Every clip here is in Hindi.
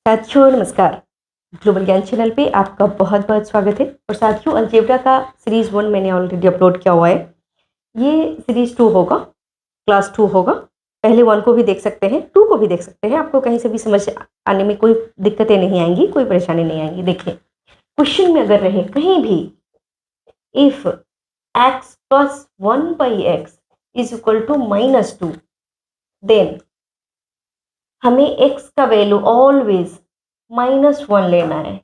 साथियों नमस्कार। ग्लोबल ज्ञान चैनल पे आपका बहुत बहुत स्वागत है। और साथियों अलजेब्रा का सीरीज़ 1 मैंने ऑलरेडी अपलोड किया हुआ है। ये सीरीज़ 2 होगा, क्लास 2 होगा। पहले 1 को भी देख सकते हैं, 2 को भी देख सकते हैं। आपको कहीं से भी समझ आने में कोई दिक्कतें नहीं आएंगी, कोई परेशानी नहीं आएंगी। देखिए क्वेश्चन में अगर रहे कहीं भी if x plus 1/x is equal to -2, then हमें x का वैल्यू ऑलवेज -1 लेना है।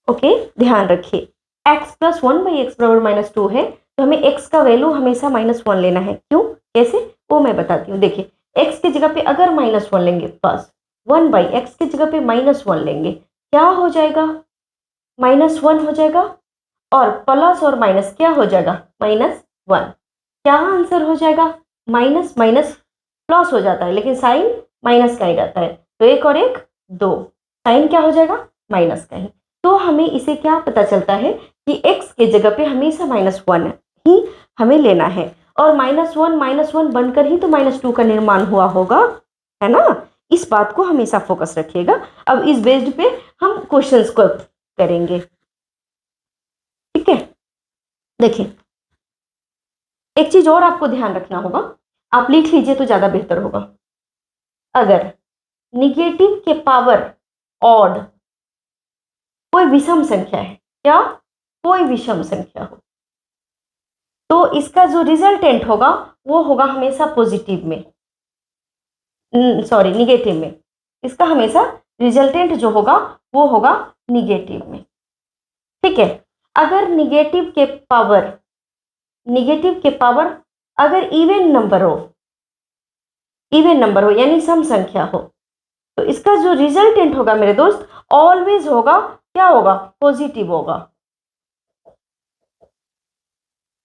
ओके, ध्यान रखिए x प्लस 1/x बराबर -2 है, तो हमें x का वैल्यू हमेशा -1 लेना है। क्यों, कैसे, वो मैं बताती हूँ। देखिए x की जगह पे अगर -1 लेंगे, प्लस 1/x की जगह पे -1 लेंगे, क्या हो जाएगा, -1 हो जाएगा। और प्लस और माइनस क्या हो जाएगा, -1। क्या आंसर हो जाएगा, माइनस माइनस प्लस हो जाता है, लेकिन साइन माइनस का ही रहता है। तो एक और एक 2, साइन क्या हो जाएगा, माइनस का ही। तो हमें इसे क्या पता चलता है कि x के जगह पे हमेशा -1 ही हमें लेना है। और -1 बनकर ही तो -2 का निर्माण हुआ होगा, है ना। इस बात को हमेशा फोकस रखिएगा। अब इस बेस्ड पे हम क्वेश्चंस को करेंगे, ठीक है। देखिए एक चीज और आपको ध्यान रखना होगा, आप लिख लीजिए तो ज्यादा बेहतर होगा। अगर निगेटिव के पावर ऑड कोई विषम संख्या है, क्या, कोई विषम संख्या हो, तो इसका जो रिजल्टेंट होगा वो होगा हमेशा पॉजिटिव में, सॉरी निगेटिव में। इसका हमेशा रिजल्टेंट जो होगा वो होगा निगेटिव में, ठीक है। अगर निगेटिव के पावर अगर इवन नंबर हो यानी सम संख्या हो, तो इसका जो रिजल्टेंट होगा मेरे दोस्त ऑलवेज होगा, क्या होगा, पॉजिटिव होगा।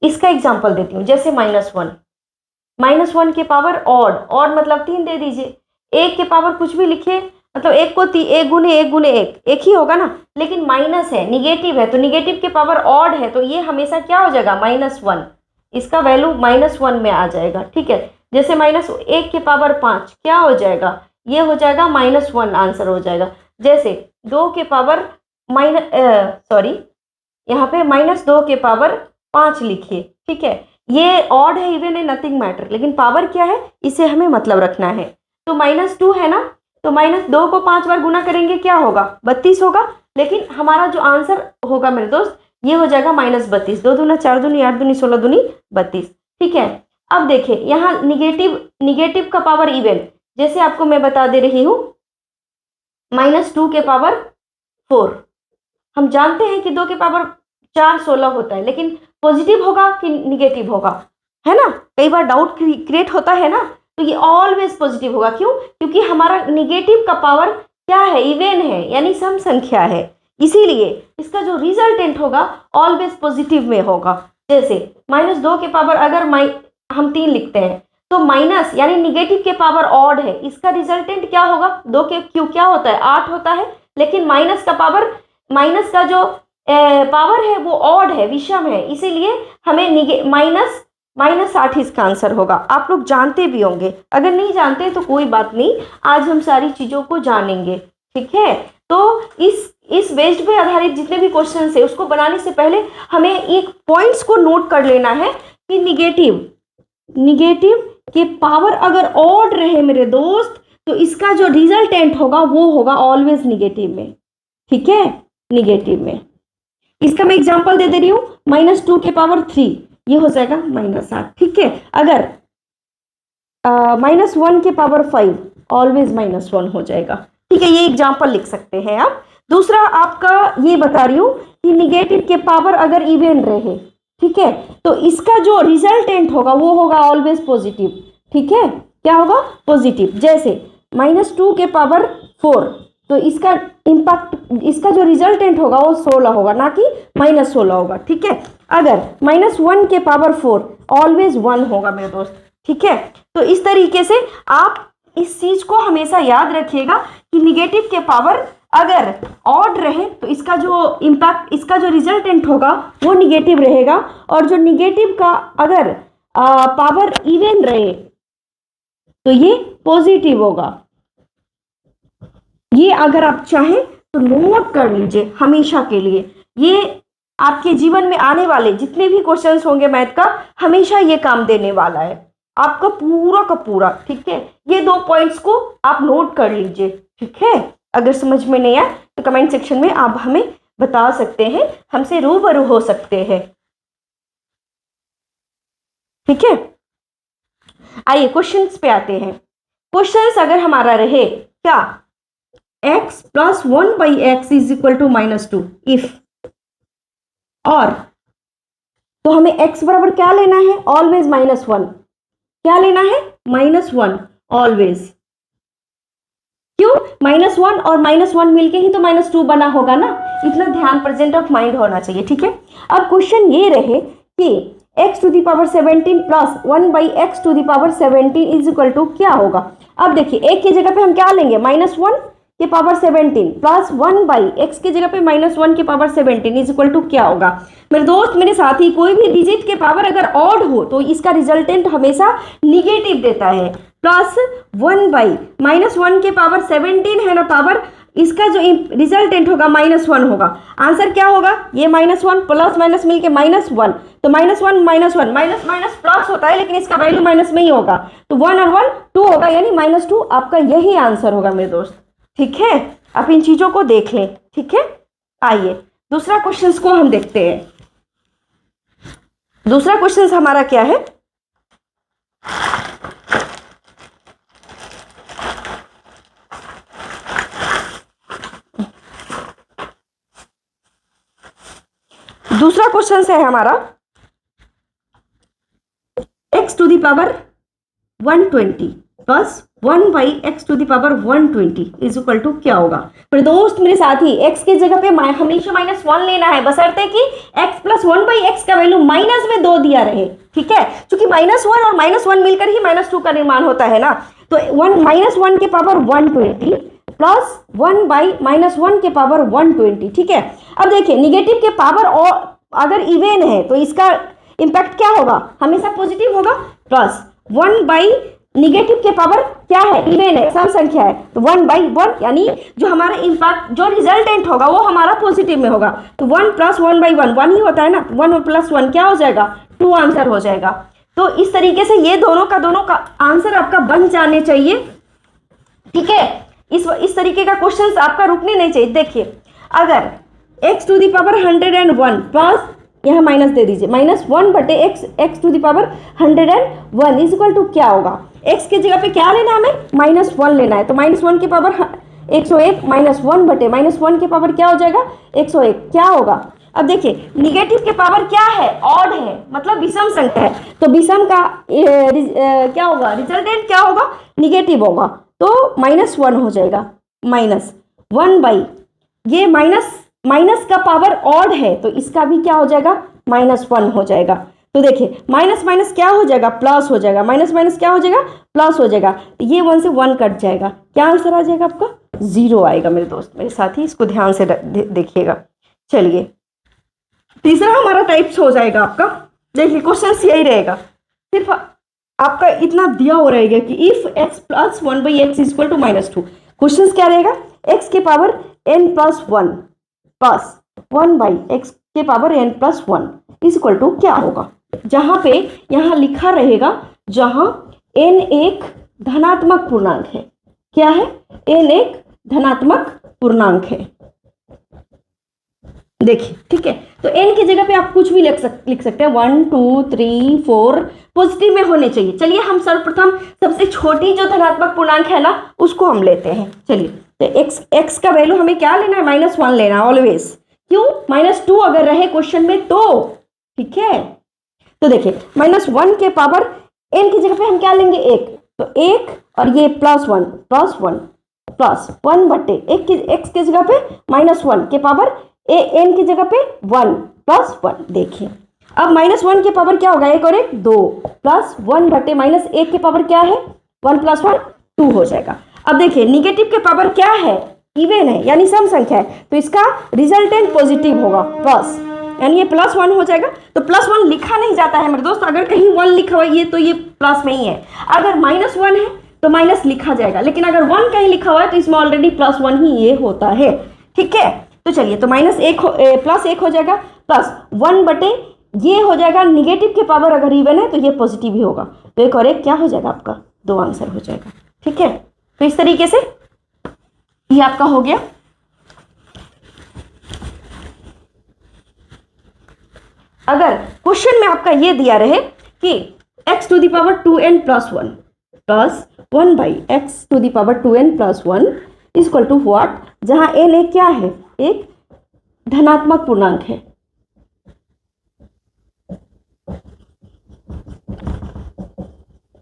इसका एग्जांपल देती हूं, जैसे -1 के पावर ऑड मतलब 3 दे दीजिए। एक के पावर कुछ भी लिखिए, मतलब एक को 1 गुने 1 गुने 1 ही होगा ना, लेकिन माइनस है, निगेटिव है, तो निगेटिव के पावर ऑड है, तो ये हमेशा क्या हो जाएगा, -1। इसका वैल्यू -1 में आ जाएगा, ठीक है। जैसे -1 के पावर 5 क्या हो जाएगा, ये हो जाएगा -1 आंसर हो जाएगा। जैसे 2 के पावर यहाँ पे -2 के पावर 5 लिखिए, ठीक है। ये ऑड है, इवन है, नथिंग मैटर, लेकिन पावर क्या है इसे हमें मतलब रखना है। तो -2 है ना, तो -2 को 5 बार गुना करेंगे क्या होगा, 32 होगा। लेकिन हमारा जो आंसर होगा मेरे दोस्त ये हो जाएगा -32। 2 दूना 4 दूनी 8 दूनी 16 दूनी 32, ठीक है। अब देखिए यहाँ निगेटिव का पावर इवन, जैसे आपको मैं बता दे रही हूँ, -2 के पावर 4। हम जानते हैं कि 2 के पावर 4 16 होता है, लेकिन पॉजिटिव होगा कि निगेटिव होगा, है ना। कई बार डाउट क्रिएट होता है ना, तो ये ऑलवेज पॉजिटिव होगा। क्यों, क्योंकि हमारा निगेटिव का पावर क्या है, इवन है, यानी सम संख्या है, इसीलिए इसका जो रिजल्टेंट होगा ऑलवेज पॉजिटिव में होगा। जैसे -2 के पावर अगर हम 3 लिखते हैं, तो माइनस यानी निगेटिव के पावर ऑड है, इसका रिजल्टेंट क्या होगा, 2 के क्यू क्या होता है, 8 होता है, लेकिन माइनस का जो पावर है वो ऑड है, विषम है, इसीलिए हमें -8 इसका आंसर होगा। आप लोग जानते भी होंगे, अगर नहीं जानते तो कोई बात नहीं, आज हम सारी चीजों को जानेंगे, ठीक है। तो इस बेस्ड पे आधारित जितने भी क्वेश्चन है उसको बनाने से पहले हमें एक पॉइंट्स को नोट कर लेना है कि निगेटिव के पावर अगर ऑड रहे मेरे दोस्त, तो इसका जो रिजल्टेंट होगा वो होगा ऑलवेज निगेटिव में, ठीक है, निगेटिव में। इसका मैं एग्जांपल दे रही हूं, -2 के पावर 3 ये हो जाएगा -8, ठीक है। अगर -1 के पावर 5 ऑलवेज -1 हो जाएगा, ठीक है। ये एग्जांपल लिख सकते हैं आप। दूसरा आपका ये बता रही हूं कि निगेटिव के पावर अगर इवन रहे, ठीक है, तो इसका जो रिजल्टेंट होगा वो होगा ऑलवेज पॉजिटिव, ठीक है, क्या होगा, पॉजिटिव। जैसे -2 के पावर 4, तो इसका इम्पैक्ट, इसका जो रिजल्टेंट होगा वो 16 होगा, ना कि -16 होगा, ठीक है। अगर -1 के पावर 4 ऑलवेज 1 होगा मेरे दोस्त, ठीक है। तो इस तरीके से आप इस चीज को हमेशा याद रखिएगा कि निगेटिव के पावर अगर ऑड रहे तो इसका जो इम्पैक्ट, इसका जो रिजल्टेंट होगा वो निगेटिव रहेगा, और जो निगेटिव का अगर पावर इवन रहे तो ये पॉजिटिव होगा, ये अगर आप चाहें तो नोट कर लीजिए हमेशा के लिए। ये आपके जीवन में आने वाले जितने भी क्वेश्चंस होंगे मैथ का, हमेशा ये काम देने वाला है आपका पूरा का पूरा। ठीक है, ये 2 पॉइंट्स को आप नोट कर लीजिए। ठीक है, अगर समझ में नहीं आया तो कमेंट सेक्शन में आप हमें बता सकते हैं, हमसे रूबरू हो सकते हैं। ठीक है, आइए क्वेश्चंस पे आते हैं। क्वेश्चंस अगर हमारा रहे क्या, x plus 1/x is equal to -2 if, और तो हमें x बराबर क्या लेना है, ऑलवेज -1। क्या लेना है, -1 ऑलवेज। क्यों, -1 और -1 मिलके ही तो -2 बना होगा ना, इतना ध्यान प्रेजेंट ऑफ माइंड होना चाहिए। ठीक है, अब क्वेश्चन ये रहे कि x to the power 17 plus 1/x to the power 17 is equal to क्या होगा। अब देखिए, एक की जगह पे हम क्या लेंगे, -1 के पावर 17 प्लस 1/x की जगह पे -1 के पावर 17 इज इक्वल टू क्या होगा। मेरे दोस्त, मेरे साथी, कोई भी डिजिट के पावर अगर ऑड हो तो इसका रिजल्टेंट हमेशा निगेटिव देता है। प्लस 1/-1 के पावर 17 है ना पावर, इसका जो रिजल्टेंट होगा -1 होगा। आंसर क्या होगा, ये -1 प्लस माइनस मिलके -1, तो -1 -1 माइनस माइनस प्लस होता है, लेकिन इसका वैल्यू माइनस में ही होगा, तो 1 और 1 2 होगा, यानी -2 आपका यही आंसर होगा मेरे दोस्त। ठीक है, आप इन चीजों को देख लें। ठीक है, आइए दूसरा क्वेश्चन को हम देखते हैं। दूसरा क्वेश्चन हमारा क्या है, दूसरा क्वेश्चन है हमारा x to the power 120 plus 1/x to the power 120 is equal to क्या होगा। मेरे दोस्त, मेरे साथी, x की जगह पे हमेशा -1 लेना है, बशर्ते कि x प्लस 1/x का वैल्यू माइनस में 2 दिया रहे। ठीक है, क्योंकि -1 और -1 मिलकर ही -2 का निर्माण होता है ना, तो -1 के पावर 120 प्लस 1/-1 के पावर 120। ठीक है, अब देखिए निगेटिव के पावर और अगर इवेन है तो इसका इंपैक्ट क्या होगा, हमेशा पॉजिटिव होगा। प्लस 1/ निगेटिव के पावर क्या है, इवेन है, सम संख्या है, तो 1/1, यानी जो हमारा इंपैक्ट, जो रिजल्टेंट होगा वो हमारा पॉजिटिव में होगा, तो 1 प्लस 1/1 1 ही होता है ना, 1 प्लस 1 क्या हो जाएगा, 2 आंसर हो जाएगा। तो इस तरीके से ये दोनों का आंसर आपका बन जाने चाहिए। ठीक है, इस तरीके का क्वेश्चन आपका रुकने नहीं चाहिए। देखिए, अगर x to the power 101 plus, यहाँ माइनस दे दीजिए, -1/x x to the power 101 is equal to क्या होगा। x की जगह पे क्या लेना है, हमें -1 लेना है, तो -1 के पावर 101 -1/-1 के पावर क्या हो जाएगा, 101 क्या होगा। अब देखिए, निगेटिव के पावर क्या है, ऑड है, मतलब विषम संख्या है, तो विषम का क्या होगा, रिजल्टेंट क्या होगा, निगेटिव होगा, तो -1 हो जाएगा। -1/, ये माइनस का पावर ऑड है, तो इसका भी क्या हो जाएगा, -1 हो जाएगा। तो देखिए, माइनस माइनस क्या हो जाएगा, प्लस हो जाएगा, माइनस माइनस क्या हो जाएगा, प्लस हो जाएगा, तो ये 1 से 1 कट जाएगा, क्या आंसर आ जाएगा आपका, 0 आएगा। मेरे दोस्त, मेरे साथी, इसको ध्यान से देखिएगा। चलिए, तीसरा हमारा टाइप्स हो जाएगा आपका। देखिए, क्वेश्चन यही रहेगा, सिर्फ आपका इतना दिया हो रहेगा कि if x plus 1/x is equal to -2, question क्या रहेगा, x के power n plus 1 plus 1/x के power n plus 1 is equal to क्या होगा। जहां पे यहां लिखा रहेगा, जहां n एक धनात्मक पूर्णांक है, क्या है, n एक धनात्मक पूर्णांक है। देखिए, ठीक है, तो n की जगह पे आप कुछ भी लिख सकते हैं, 1 2 3 4 पॉजिटिव में होने चाहिए। चलिए, हम सर्वप्रथम सबसे छोटी जो धनात्मक पूर्णांक है ना, उसको हम लेते हैं। चलिए, तो x का वैल्यू हमें क्या लेना है, -1 लेना है ऑलवेज। क्यों, -2 अगर रहे क्वेश्चन में तो। ठीक है, तो देखिए, -1 के पावर n की जगह पे हम क्या लेंगे, 1, तो 1 और ये +1 प्लस 1 प्लस 1/1 की x की जगह पे -1 के पावर n की जगह पे 1 प्लस 1। देखिए, अब -1 के पावर क्या होगा, 1 और 1 2 प्लस 1/-1 के पावर क्या है, 1 + 1 2 हो जाएगा। अब देखिए, निगेटिव के पावर क्या है, इवन है, यानी सम संख्या है, तो इसका रिजल्टेंट पॉजिटिव होगा, प्लस, यानी ये +1 हो जाएगा। तो +1 लिखा नहीं जाता है मेरे दोस्त, अगर कहीं 1 लिखा हुआ है तो ये प्लस में ही है। अगर -1 है तो माइनस लिखा जाएगा, लेकिन अगर 1 कहीं लिखा हुआ है तो इसमें ऑलरेडी +1 ही ये होता है, ठीक है। तो चलिए, तो +1 हो जाएगा, +1 ये हो जाएगा निगेटिव के पावर, अगर इवन है तो ये पॉजिटिव ही होगा, तो 1 और 1 क्या हो जाएगा आपका, 2 आंसर हो जाएगा, ठीक है। तो इस तरीके से ये आपका हो गया। अगर क्वेश्चन में आपका ये दिया रहे कि x⁴2n + 1 plus 1/x⁴2n + 1 equal to what, जहां n एक क्या है, एक धनात्मक पूर्णांक है,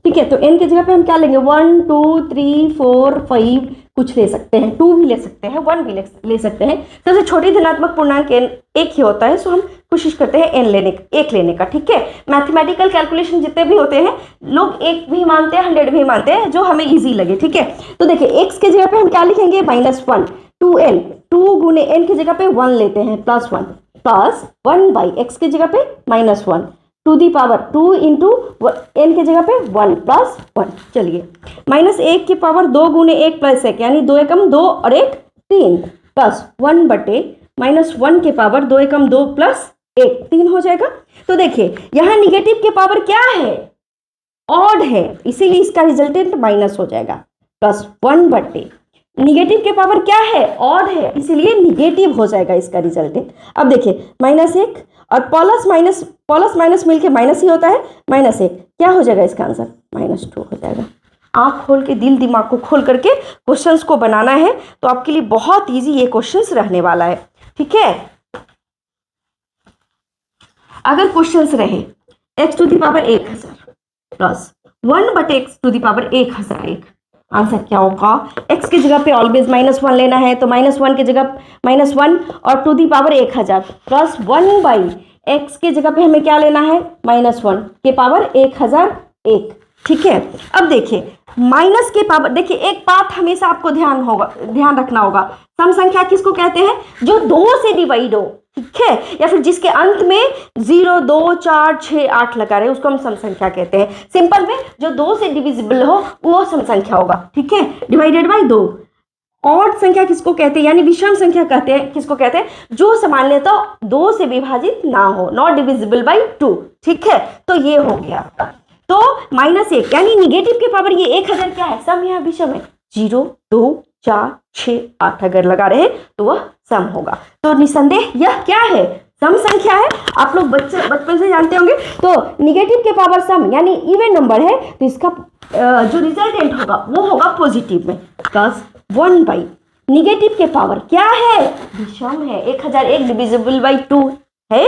ठीक है। तो n की जगह पे हम क्या लेंगे, 1 2 3 4 5 कुछ ले सकते हैं, 2 भी ले सकते हैं, 1 भी ले सकते हैं। सबसे छोटी धनात्मक पूर्णांक n एक ही होता है, सो हम कोशिश करते हैं एक लेने का, ठीक है। मैथमेटिकल कैलकुलेशन जितने भी होते हैं लोग एक भी मानते हैं, 100 भी मानते हैं, जो हमें इजी लगे, ठीक है। तो देखिए x की जगह पे हम क्या लिखेंगे, -1, 2n, 2 गुने n की जगह पे 1 लेते हैं, +1 प्लस 1/x की जगह पे -1 to the power 2 into n की जगह पे 1 + 1। चलिए, -1 की पावर 2 गुने 1 + 1 यानी 2 एकम 2 और 1 3 प्लस 1/-1 के पावर 2 एकम 2 + 1 3 हो जाएगा। तो देखिए यहाँ निगेटिव के पावर क्या है, ऑड है, इसीलिए इसका रिजल्टेंट माइनस हो जाएगा, +1/, निगेटिव के पावर क्या है, ऑड है, इसीलिए निगेटिव हो जाएगा इसका रिजल्टेंट। अब देखिए -1 और प्लस माइनस मिलके माइनस ही होता है, -1 क्या हो जाएगा इसका आंसर, -2 हो जाएगा। आंख खोल के, दिल दिमाग को खोल करके क्वेश्चंस को बनाना है, तो आपके लिए बहुत इजी ये क्वेश्चंस रहने वाला है, ठीक है। अगर क्वेश्चंस रहे x⁴1000 प्लस 1/x⁴1001, आंसर क्या होगा, x की जगह पे ऑलवेज -1 लेना है, तो -1 की जगह -1 और ⁴1000 प्लस 1/x की जगह पे हमें क्या लेना है, -1 के पावर 1001, ठीक है। अब देखिए माइनस के पावर, देखिए एक बात हमेशा आपको ध्यान रखना होगा, सम संख्या किसको कहते हैं, जो 2 से डिवाइड हो, ठीक है, या फिर जिसके अंत में 0 2 4 6 8 लगा रहे उसको हम सम संख्या कहते हैं। सिंपल में जो 2 से डिविजिबल हो वो सम संख्या होगा, ठीक है, डिवाइडेड बाय 2। ऑड संख्या किसको कहते हैं, यानी विषम संख्या कहते हैं, किसको कहते हैं, जो सामान्यतः 2 से विभाजित ना हो, नॉट डिविजिबल बाय 2, ठीक है। तो ये हो गया, तो -1 यानी निगेटिव के पावर ये 1000 क्या है, सम या विषम है, 0 2 4 6 8 अगर लगा रहे तो वह सम होगा। तो निसंदेह यह क्या है, सम संख्या है, आप लोग बचपन से जानते होंगे। तो निगेटिव के पावर सम यानी इवन नंबर है, तो इसका जो रिजल्टेंट होगा वो होगा पॉजिटिव में, +1/, निगेटिव के पावर क्या है, विषम है, 1001 डिविजिबल बाय 2 है,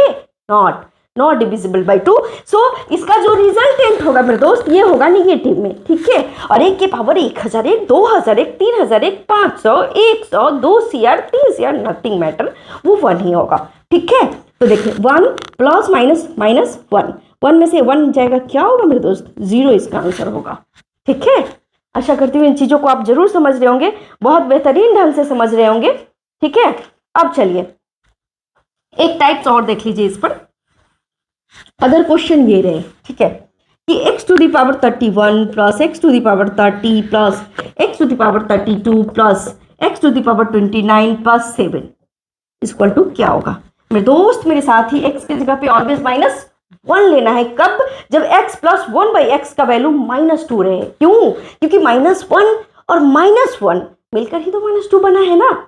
नॉट डिविजिबल बाय 2, सो इसका जो रिजल्टेंट होगा मेरे दोस्त ये होगा निगेटिव में, ठीक है। और 1 के power 1001 2001 3001 500 100 2 CR 3 CR nothing matter, वो 1 ही होगा, ठीक है। तो देखिए 1 प्लस माइनस -1, 1 में से 1 जाएगा, क्या होगा मेरे दोस्त, 0 इसका आंसर होगा, ठीक है। आशा करती हूँ इन चीज़ों को आप जरूर समझ रहे होंगे, बहुत बेहतरीन ढंग से समझ रहे होंगे, ठीक है। अब चलिए एक टाइप्स और देख लीजिए इस पर। अगर क्वेश्चन ये रहे, ठीक है, कि x⁴31 plus x⁴30 plus x⁴32 plus x⁴29 plus 7 equal to क्या होगा, मेरे दोस्त मेरे साथ ही x की जगह पे ऑलवेज -1 लेना है, कब, जब x + 1/x का वैल्यू -2 रहे, क्यों, क्योंकि -1 और -1 मिलकर ही तो -2 बना है ना,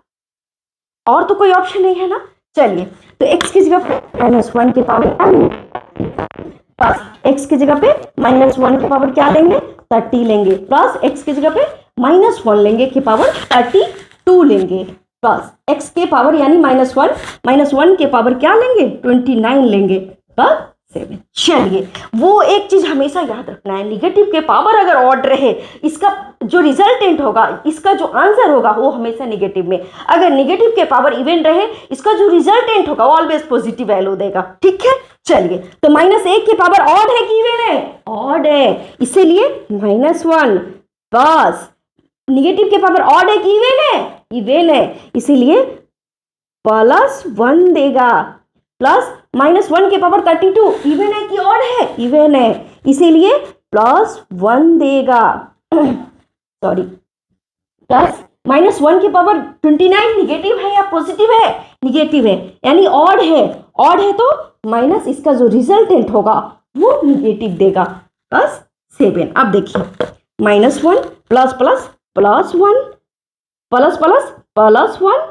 और तो कोई ऑप्शन नहीं है ना। चलिए, तो x की जगह पे -1 की पावर प्लस x की जगह पे -1 की पावर क्या लेंगे, 30 लेंगे, प्लस x की जगह पे -1 लेंगे की पावर 32 लेंगे, प्लस x के पावर यानी -1 के पावर क्या लेंगे, 29 लेंगे, प्लस 7। चलिए, वो एक चीज हमेशा याद रखना है, निगेटिव के पावर अगर ऑड रहे, इसका जो रिजल्टेंट होगा, इसका जो आंसर होगा वो हमेशा निगेटिव में, अगर निगेटिव के पावर इवन रहे, इसका जो रिजल्टेंट होगा वो ऑलवेज पॉजिटिव वैल्यू देगा, ठीक है। चलिए, तो -1 की पावर ऑड है कि इवन है, ऑड है, इसीलिए -1, बस निगेटिव के पावर ऑड है कि इवन है, इवन है, इसीलिए +1 देगा, प्लस -1 के पावर 32 इवन है कि ऑड है, इवन है, इसीलिए +1 देगा। सॉरी, प्लस -1 की पावर 29 निगेटिव है या पॉजिटिव है? निगेटिव है, यानी ऑड है। ऑड है तो माइनस इसका जो रिजल्टेंट होगा वो निगेटिव देगा, प्लस 7। अब देखिए -1 plus plus +1 plus plus +1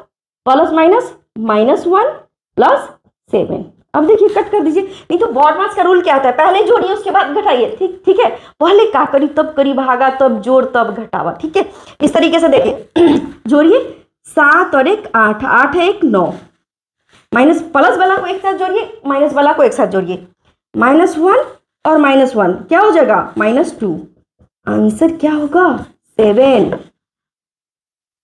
plus minus -1 plus 7। अब देखिए कट कर दीजिए, नहीं तो BODMAS का रूल क्या होता है, पहले जोड़िए उसके बाद घटाइए। ठीक है, पहले का करी तब करी भागा तब जोड़ तब घटावा। ठीक है, इस तरीके से देखिए जोड़िए 7 और 1 8, 8 है 1 9, माइनस प्लस वाला को एक साथ जोड़िए, माइनस वाला को एक साथ जोड़िए, -1 और -1 क्या हो जाएगा -2। आंसर क्या होगा 7।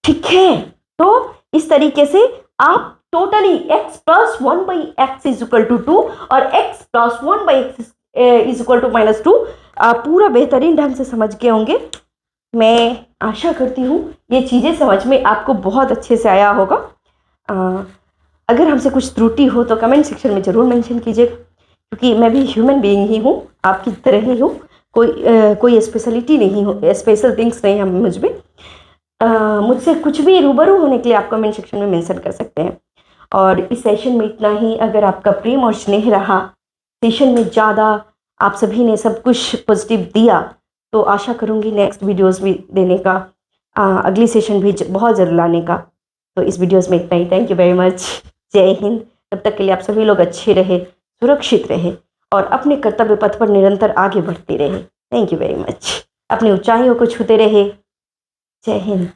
ठीक है, तो इस तरीके से आप टोटली x + 1/x = 2 और x + 1/x = -2 आप पूरा बेहतरीन ढंग से समझ गए होंगे। मैं आशा करती हूँ ये चीज़ें समझ में आपको बहुत अच्छे से आया होगा। अगर हमसे कुछ त्रुटि हो तो कमेंट सेक्शन में ज़रूर मेंशन कीजिए, क्योंकि मैं भी ह्यूमन बीइंग ही हूँ, आपकी तरह ही हूँ। कोई स्पेशलिटी नहीं हो, स्पेशल थिंग्स नहीं है मुझ में। मुझसे कुछ भी रूबरू होने के लिए आप कमेंट सेक्शन में मेंशन कर सकते हैं। और इस सेशन में इतना ही। अगर आपका प्रेम और स्नेह रहा सेशन में ज़्यादा, आप सभी ने सब कुछ पॉजिटिव दिया, तो आशा करूँगी नेक्स्ट वीडियोस भी देने का, अगली सेशन भी बहुत ज़रूर लाने का। तो इस वीडियोस में इतना ही। Thank you very much. जय हिंद। तब तक के लिए आप सभी लोग अच्छे रहे, सुरक्षित रहे और अपने कर्तव्य पथ पर निरंतर आगे बढ़ते रहे। Thank you very much. अपनी ऊंचाइयों को छूते रहे। जय हिंद।